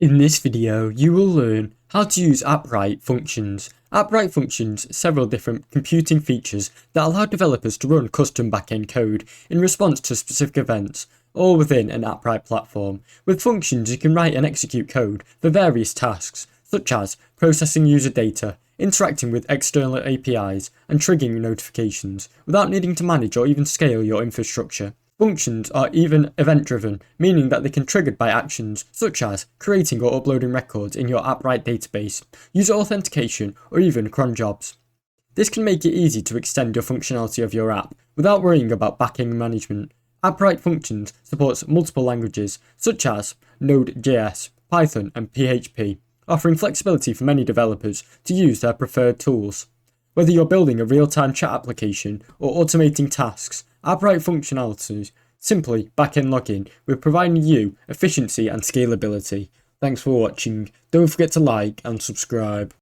In this video, you will learn how to use Appwrite Functions. Appwrite Functions are several different computing features that allow developers to run custom backend code in response to specific events, all within an Appwrite platform. With functions, you can write and execute code for various tasks, such as processing user data, interacting with external APIs, and triggering notifications, without needing to manage or even scale your infrastructure. Functions are even event-driven, meaning that they can be triggered by actions such as creating or uploading records in your Appwrite database, user authentication, or even cron jobs. This can make it easy to extend your functionality of your app without worrying about backend management. Appwrite Functions supports multiple languages such as Node.js, Python, and PHP, offering flexibility for many developers to use their preferred tools. Whether you're building a real-time chat application or automating tasks, Appwrite functionalities simply backend login with providing you efficiency and scalability. Thanks for watching. Don't forget to like and subscribe.